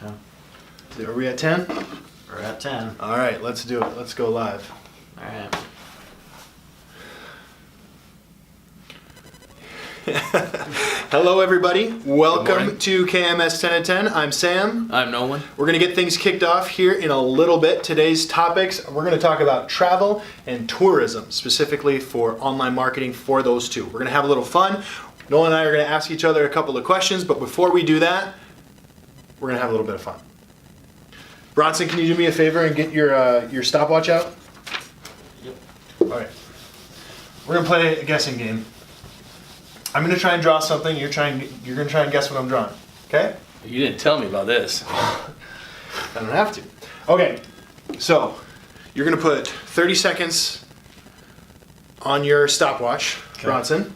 Are we at 10? We're at 10. All right, let's do it. Let's go live. All right. Hello, everybody. Welcome to KMS 10 at 10. I'm Sam. I'm Nolan. We're going to get things kicked off here in a little bit. Today's topics, we're going to talk about travel and tourism, specifically for online marketing for those two. We're going to have a little fun. Nolan and I are going to ask each other a couple of questions, but before we do that, we're going to have a little bit of fun. Bronson, can you do me a favor and get your stopwatch out? Yep. All right. We're going to play a guessing game. I'm going to try and draw something. You're going to try and guess what I'm drawing. Okay? You didn't tell me about this. I don't have to. Okay. So, you're going to put 30 seconds on your stopwatch, Okay. Bronson.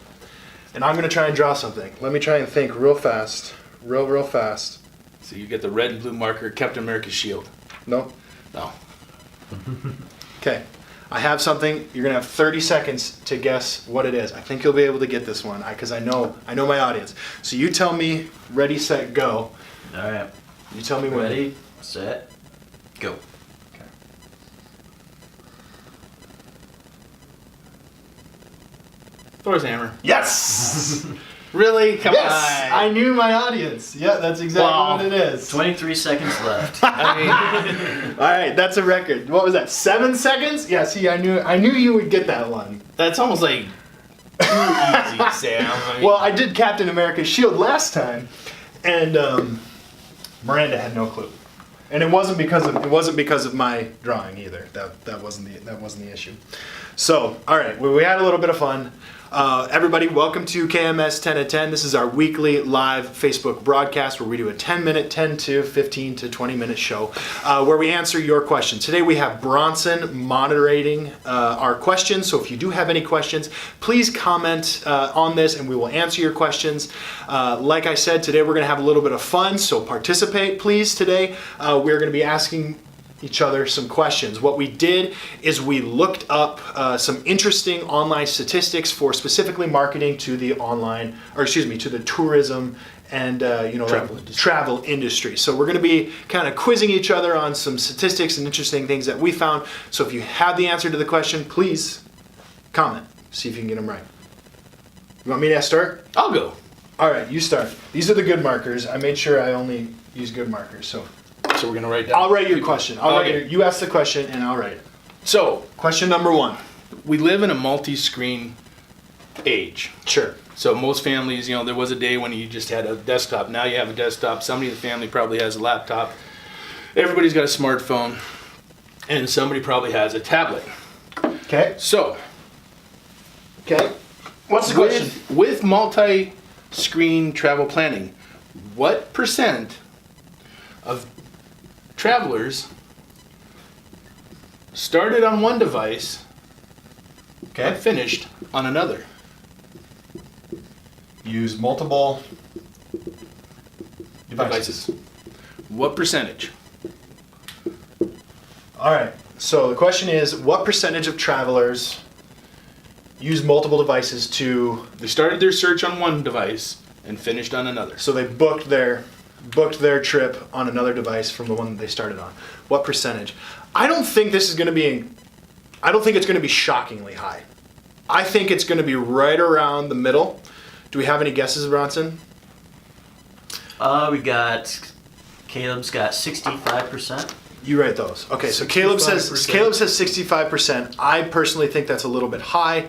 And I'm going to try and draw something. Let me try and think real fast. Real fast. So you get the red and blue marker, Captain America's shield. Nope. No. Okay. I have something. You're going to have 30 seconds to guess what it is. I think you'll be able to get this one because I know my audience. So you tell me, ready, set, go. All right. You tell me when. Ready, set, go. Okay. Thor's hammer. Yes! Really? Come Yes! on. I knew my audience. Yeah, that's exactly Wow. what it is. 23 seconds left. I mean, All right, that's a record. What was that? 7 seconds? Yeah. See, I knew you would get that one. that's almost like too easy, Sam. I mean, Well, I did Captain America's shield last time, and Miranda had no clue, and it wasn't because of my drawing either. That wasn't the issue. So, all right, we had a little bit of fun. Everybody, welcome to KMS 10 at 10. This is our weekly live Facebook broadcast where we do a 10-minute, 10 to 15 to 20-minute show where we answer your questions. Today we have Bronson moderating our questions, so if you do have any questions, please comment on this and we will answer your questions. Like I said, today we're going to have a little bit of fun, so participate please today. We're going to be asking each other some questions. What we did is we looked up some interesting online statistics for specifically marketing to the to the tourism and travel industry. So we're going to be kind of quizzing each other on some statistics and interesting things that we found. So if you have the answer to the question, please comment. See if you can get them right. You want me to start? I'll go. All right, you start. These are the good markers. I made sure I only use good markers. So So we're going to write down. I'll write your question. You ask the question and I'll write it. So, Question number 1. we live in a multi-screen age. Sure. So most families, there was a day when you just had a desktop. Now you have a desktop. Somebody in the family probably has a laptop. Everybody's got a smartphone. And somebody probably has a tablet. Okay. So, Okay. What's the question? with multi-screen travel planning, what percent of travelers started on one device and finished on another? Use multiple devices. What percentage? All right. So the question is, what percentage of travelers use multiple devices to? They started their search on one device and finished on another. So they booked their trip on another device from the one that they started on. What percentage? I don't think it's going to be shockingly high. I think it's going to be right around the middle. Do we have any guesses, Bronson? We got, Caleb's got 65%. You write those. Okay, so Caleb says 65%. I personally think that's a little bit high.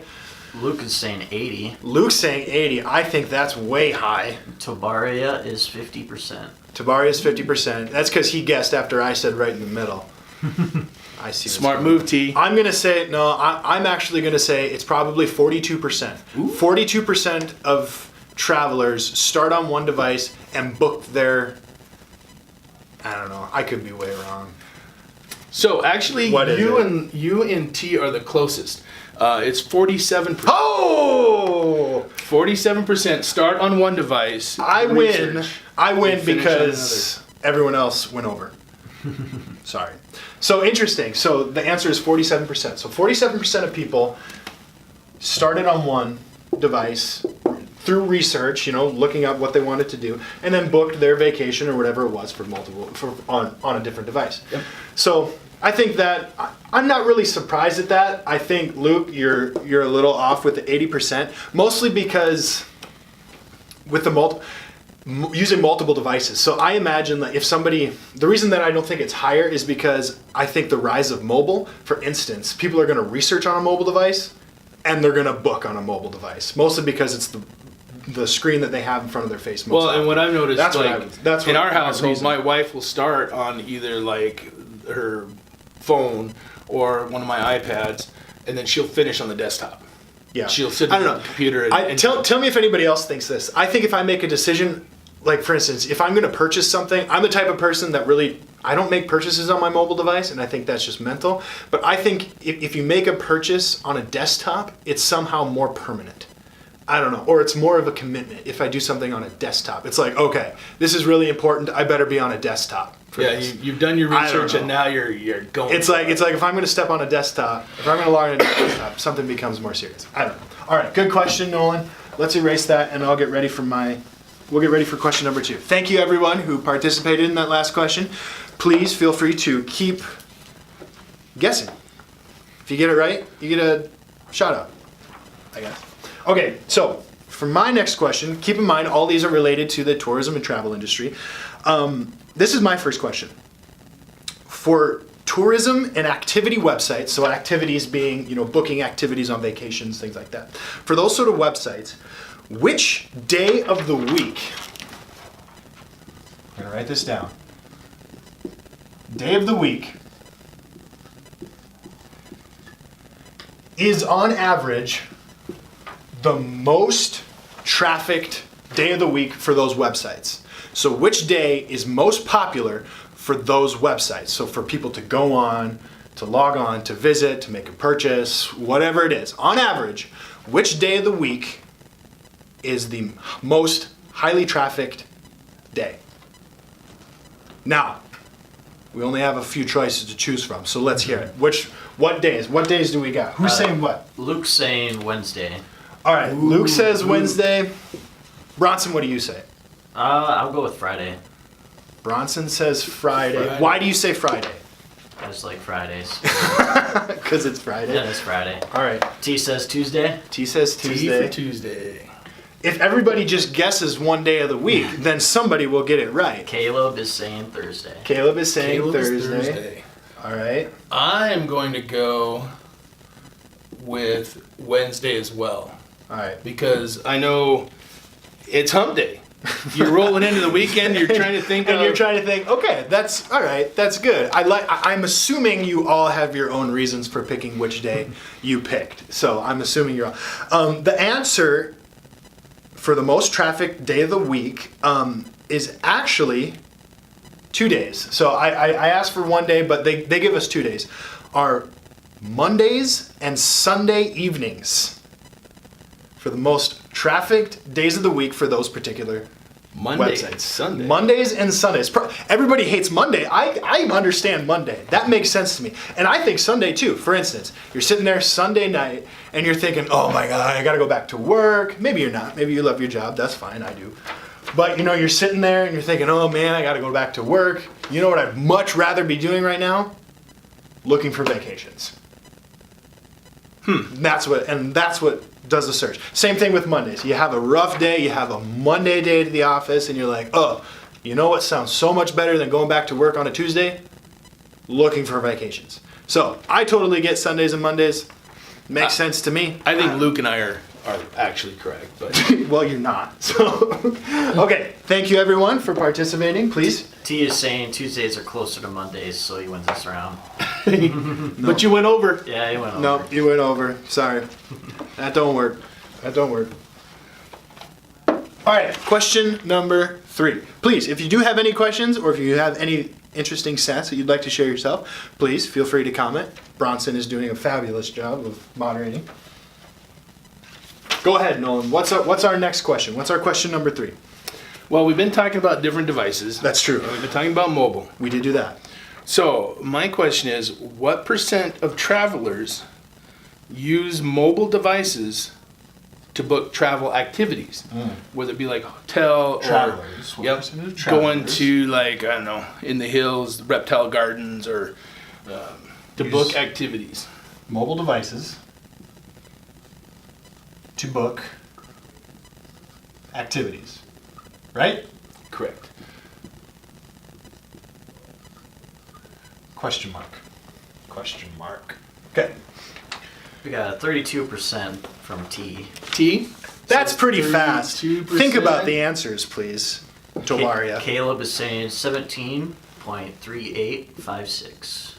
Luke is saying 80. Luke's saying 80. I think that's way high. Tobaria is 50%. Tabari is 50%. That's because he guessed after I said right in the middle. I see. Smart move, T. I'm gonna say no. I'm actually gonna say it's probably 42%. 42% of travelers start on one device and book their. I don't know. I could be way wrong. So actually, What is it? you and T are the closest. It's 47%. Oh! 47% start on one device. I win. research, I win and finish because everyone else went over. Sorry. So interesting. So the answer is 47%. So 47% of people started on one device, through research, looking up what they wanted to do, and then booked their vacation or whatever it was on a different device. Yep. So I think that I'm not really surprised at that. I think, Luke, you're a little off with the 80%, mostly because with using multiple devices. So I imagine that the reason that I don't think it's higher is because I think the rise of mobile, for instance, people are going to research on a mobile device and they're going to book on a mobile device, mostly because it's the screen that they have in front of their face. And what I've noticed, in our household, reason. my wife will start on either like her phone or one of my iPads, and then she'll finish on the desktop. Yeah. She'll sit on the computer and tell me if anybody else thinks this. I think if I make a decision, like for instance, if I'm going to purchase something, I'm the type of person that I don't make purchases on my mobile device, and I think that's just mental. But I think if you make a purchase on a desktop, it's somehow more permanent. I don't know, or it's more of a commitment if I do something on a desktop. It's like, okay, this is really important. I better be on a desktop. You've done your research and now you're going. It's like if I'm going to step on a desktop, if I'm going to log in a desktop, something becomes more serious. I don't know. All right, good question, Nolan. Let's erase that, and We'll get ready for question number 2. Thank you, everyone who participated in that last question. Please feel free to keep guessing. If you get it right, you get a shout out, I guess. Okay, so for my next question, keep in mind all these are related to the tourism and travel industry. This is my first question. For tourism and activity websites, so activities being, booking activities on vacations, things like that. For those sort of websites, which day of the week, I'm gonna write this down. Day of the week is on average the most trafficked day of the week for those websites. So which day is most popular for those websites? So for people to go on, to log on, to visit, to make a purchase, whatever it is. On average, which day of the week is the most highly trafficked day? Now, we only have a few choices to choose from, so let's hear it. What days? What days do we got? Who's saying what? Luke's saying Wednesday. All right, Luke says Wednesday. Bronson, what do you say? I'll go with Friday. Bronson says Friday. Why do you say Friday? I just like Fridays. Because it's Friday? Yeah, it's Friday. All right. T says Tuesday. T says Tuesday. T for Tuesday. If everybody just guesses one day of the week, then somebody will get it right. Caleb is saying Thursday. Caleb is saying Thursday. Thursday. All right. I am going to go with Wednesday as well. All right. Because I know it's hump day. You're rolling into the weekend. You're trying to think. You're trying to think. Okay, that's all right. That's good. I'm assuming you all have your own reasons for picking which day you picked. So I'm assuming you're all. The answer for the most trafficked day of the week is actually 2 days. So I asked for one day, but they give us 2 days. Are Mondays and Sunday evenings for the most trafficked days of the week for those particular websites. Sunday. Mondays and Sundays. Everybody hates Monday. I understand Monday. That makes sense to me. And I think Sunday too. For instance, you're sitting there Sunday night and you're thinking, oh my God, I gotta go back to work. Maybe you're not. Maybe you love your job. That's fine, I do. But you're sitting there and you're thinking, oh man, I gotta go back to work. You know what I'd much rather be doing right now? Looking for vacations. That's what does the search. Same thing with Mondays. You have a rough day, you have a Monday day to the office, and you're like, oh, you know what sounds so much better than going back to work on a Tuesday? Looking for vacations. So I totally get Sundays and Mondays. Makes sense to me. I think Luke and I are actually correct, but well, you're not. So okay, thank you everyone for participating. Please. T is saying Tuesdays are closer to Mondays, so he wins this round. But you went over. Yeah, he went over. No, you went over. Sorry. That don't work. All right, question number 3. Please, if you do have any questions or if you have any interesting stats that you'd like to share yourself, please feel free to comment. Bronson is doing a fabulous job of moderating. Go ahead, Nolan. What's our next question? What's our question number 3? Well, we've been talking about different devices. That's true. And we've been talking about mobile. We did do that. So, my question is, what % of travelers use mobile devices to book travel activities, whether it be like hotel or Travelers. What yep, percentage of going travelers? to like I don't know in the hills, reptile gardens, or to Use- book activities. Mobile devices to book activities, right? Correct. Question mark. Question mark. Okay. We got a 32% from T. T. That's So pretty fast. 32%. Think about the answers, please, Dolaria. Caleb is saying 17.3856.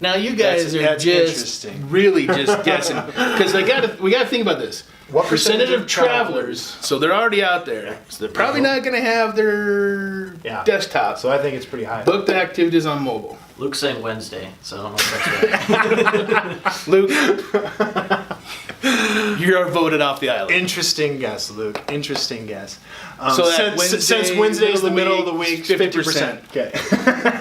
Now you guys That's are just interesting. really just guessing because we got to think about this. What Percentage of travelers? So they're already out there. So they're probably not going to have their Yeah. desktop. So I think it's pretty high. Book the activities on mobile. Luke's saying Wednesday, so I don't know if that's right. Luke, you're voted off the island. Interesting guess, Luke. Interesting guess. So that Since Wednesday is the middle of the week, 50%. 50%. Okay.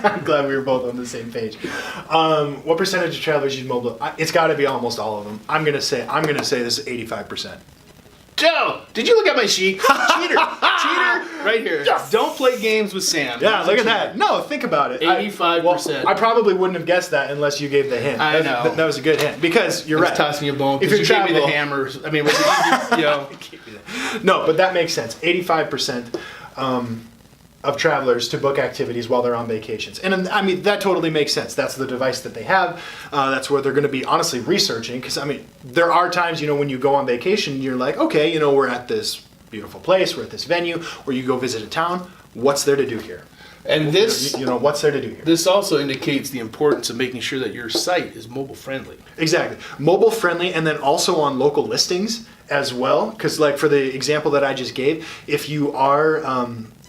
I'm glad we were both on the same page. What percentage of travelers use mobile? It's got to be almost all of them. I'm gonna say this is 85%. Joe, did you look at my sheet? Cheater, right here. Yes. Don't play games with Sam. Yeah, He's a look at cheater. that. No, think about it. 85%. I probably wouldn't have guessed that unless you gave the hint. I That- know. That was a good hint because you're I was right. tossing you a bone If because you're you gave me the travel- hammer. I mean, was it easy, you know? No, but that makes sense. 85% of travelers to book activities while they're on vacations. And I mean, that totally makes sense. That's the device that they have. That's where they're going to be honestly researching. Because, I mean, there are times, when you go on vacation, you're like, okay, we're at this beautiful place, we're at this venue, or you go visit a town. What's there to do here? And this, What's there to do here? this also indicates the importance of making sure that your site is mobile friendly. Exactly. Mobile friendly, and then also on local listings as well. Because, like, for the example that I just gave, if you are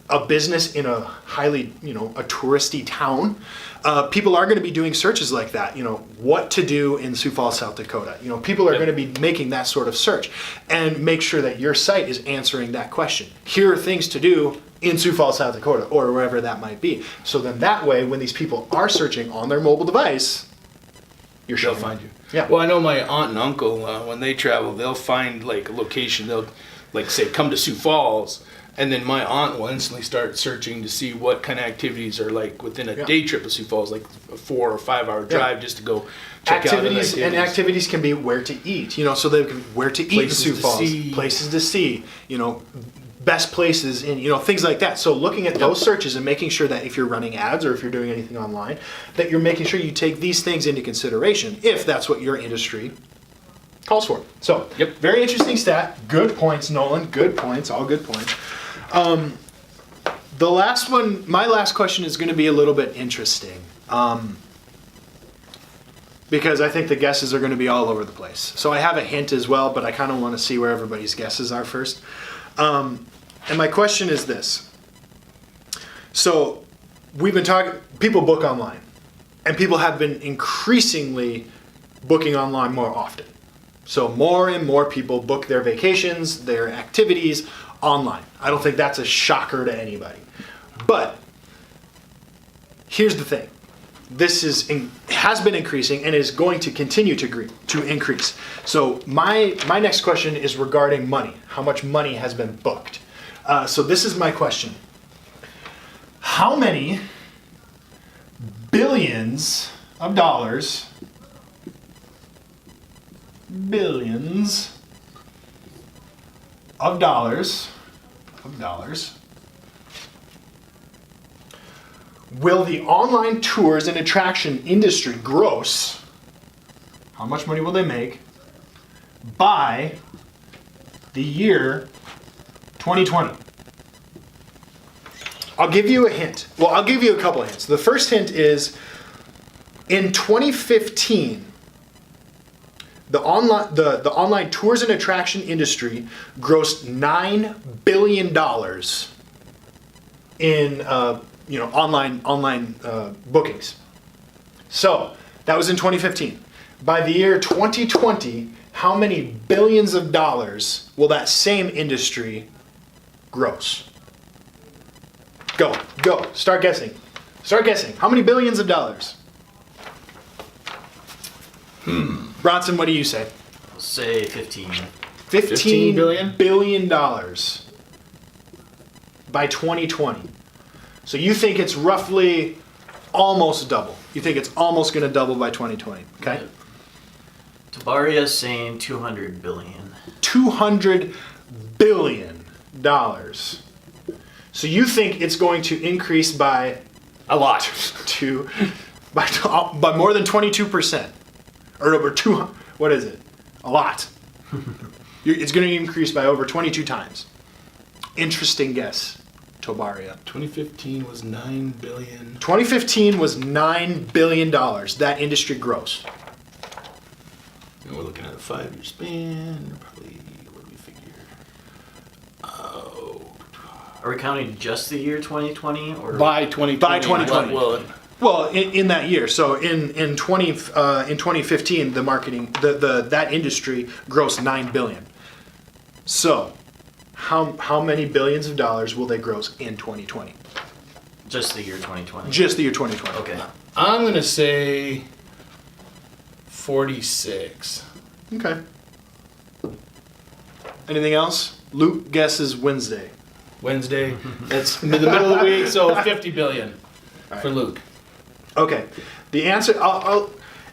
a business in a highly, a touristy town, people are going to be doing searches like that. What to do in Sioux Falls, South Dakota. People are Yep. going to be making that sort of search, and make sure that your site is answering that question. Here are things to do in Sioux Falls, South Dakota, or wherever that might be. So then that way, when these people are searching on their mobile device, you're They'll showing find you. Yeah. Well, I know my aunt and uncle, when they travel, they'll find like a location. They'll like say, come to Sioux Falls. And then my aunt will instantly start searching to see what kind of activities are like within a Yeah. day trip of Sioux Falls, like a 4 or 5 hour drive just to go check activities out and activities can be where to eat, so they can where to eat Places in Sioux to Falls, see. places to see, best places in, things like that. So looking at those searches and making sure that if you're running ads or if you're doing anything online, that you're making sure you take these things into consideration if that's what your industry calls for. So, Yep. very interesting stat. Good points, Nolan. Good points. All good points. The last one, my last question is going to be a little bit interesting. Because I think the guesses are going to be all over the place. So I have a hint as well, but I kind of want to see where everybody's guesses are first. And my question is this. So we've been talking, people book online. And people have been increasingly booking online more often. So more and more people book their vacations, their activities online. I don't think that's a shocker to anybody. But here's the thing. This has been increasing and is going to continue to increase. So my next question is regarding money. How much money has been booked? So this is my question. How many billions of dollars will the online tours and attraction industry gross? How much money will they make by the year 2020? I'll give you a hint. Well, I'll give you a couple of hints. The first hint is in 2015, the online tours and attraction industry grossed $9 billion in online bookings. So that was in 2015. By the year 2020, how many billions of dollars will that same industry gross? Go. Start guessing. How many billions of dollars? Bronson, what do you say? I'll Say 15. $15 billion? billion by 2020. So you think it's roughly almost double. You think it's almost going to double by 2020, okay? Tabaria's saying 200 billion. $200 billion. So you think it's going to increase by A lot. by more than 22%, or over 200. What is it? A lot. It's going to increase by over 22 times. Interesting guess, Tobaria. 2015 was $9 billion. 2015 was $9 billion. That industry gross. And we're looking at a 5-year span. Probably, what do we figure? Are we counting just the year 2020 or By 2020. By 2020. Well, Well, in that year, so in 2015, the marketing that industry grossed $9 billion. So, how many billions of dollars will they gross in 2020? just the year 2020? Just the year 2020. Okay. I'm going to say 46. Okay. Anything else? Luke guesses Wednesday. Wednesday. That's in the middle of the week, so 50 billion for Luke. Okay. The answer,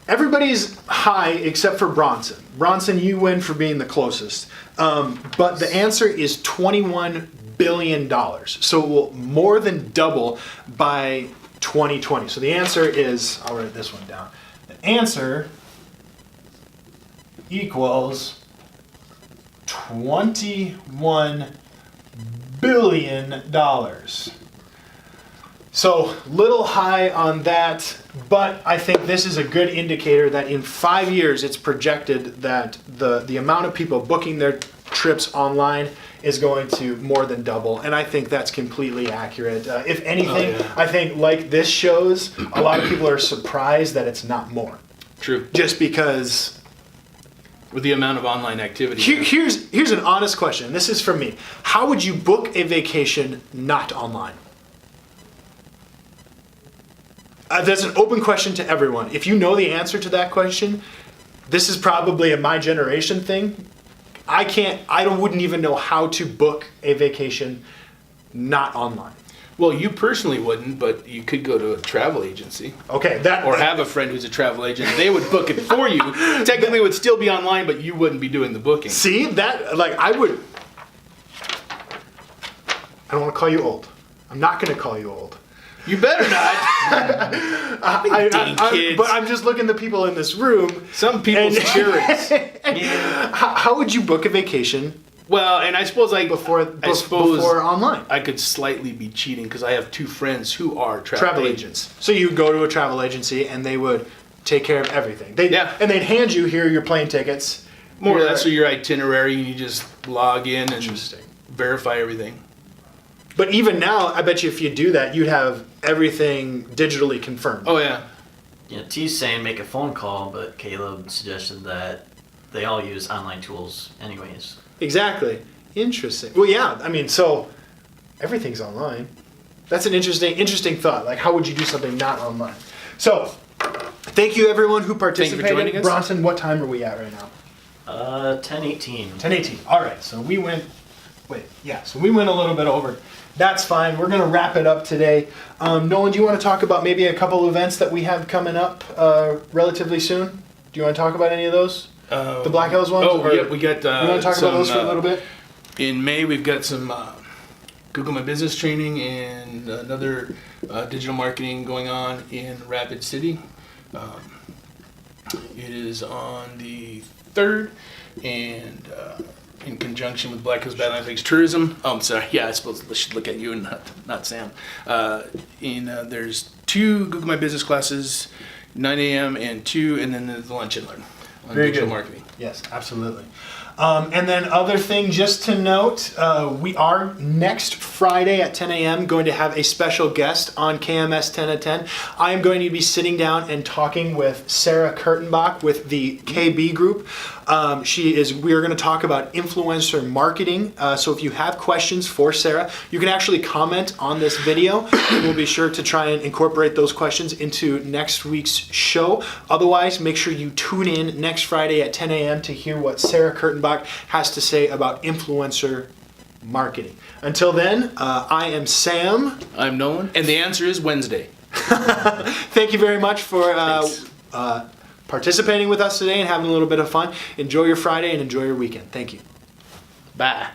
everybody's high except for Bronson. Bronson, you win for being the closest. But the answer is $21 billion. So it will more than double by 2020. So the answer is, I'll write this one down. The answer equals $21 billion. So little high on that, but I think this is a good indicator that in 5 years it's projected that the amount of people booking their trips online is going to more than double, and I think that's completely accurate. If anything, I think like this shows, a lot of people are surprised that it's not more. True. Just because... With the amount of online activity. Here's an honest question. This is from me. How would you book a vacation not online? That's an open question to everyone. If you know the answer to that question, this is probably a my generation thing. I wouldn't even know how to book a vacation not online. Well, you personally wouldn't, but you could go to a travel agency. Okay, Or have a friend who's a travel agent. They would book it for you. Technically, it would still be online, but you wouldn't be doing the booking. See, that, like, I don't want to call you old. I'm not going to call you old. You better not. Dang kids. But I'm just looking at the people in this room. Some people's insurance. How would you book a vacation Well, and I suppose before online? I could slightly be cheating because I have two friends who are Travel agents. So you go to a travel agency and they would take care of everything. And they'd hand you, here are your plane tickets. More or less, so your itinerary, and you just log in and Interesting. verify everything. But even now, I bet you if you do that, you'd have everything digitally confirmed. Oh, yeah. Yeah, T's saying make a phone call, but Caleb suggested that they all use online tools anyways. Exactly. Interesting. Well, yeah. I mean, so everything's online. That's an interesting thought. Like, how would you do something not online? So, thank you everyone who participated. Thank you for joining us. Bronson, what time are we at right now? 10:18. 10:18. All right. So we went. So we went a little bit over. That's fine. We're going to wrap it up today. Nolan, do you want to talk about maybe a couple events that we have coming up relatively soon? Do you want to talk about any of those? The Black Hills ones? Yeah, we got. You want to talk about those for a little bit? In May, we've got some Google My Business training and another digital marketing going on in Rapid City. It is on the 3rd, and in conjunction with Black Hills Badlands Lakes Tourism. Oh, I'm sorry. Yeah, I suppose I should look at you and not Sam. There's 2 Google My Business classes, 9 a.m. and 2, and then there's the Lunch and Learn on Very digital good. marketing. Yes, absolutely. And then other thing, just to note, we are next Friday at 10 a.m. going to have a special guest on KMS 10 at 10. I am going to be sitting down and talking with Sarah Kurtenbach with the KB Group. We are going to talk about influencer marketing. So if you have questions for Sarah, you can actually comment on this video. We'll be sure to try and incorporate those questions into next week's show. Otherwise, make sure you tune in next Friday at 10 a.m. to hear what Sarah Kurtenbach has to say about influencer marketing. Until then, I am Sam. I'm Nolan, and the answer is Wednesday. Thank you very much for participating with us today and having a little bit of fun. Enjoy your Friday and enjoy your weekend. Thank you. Bye.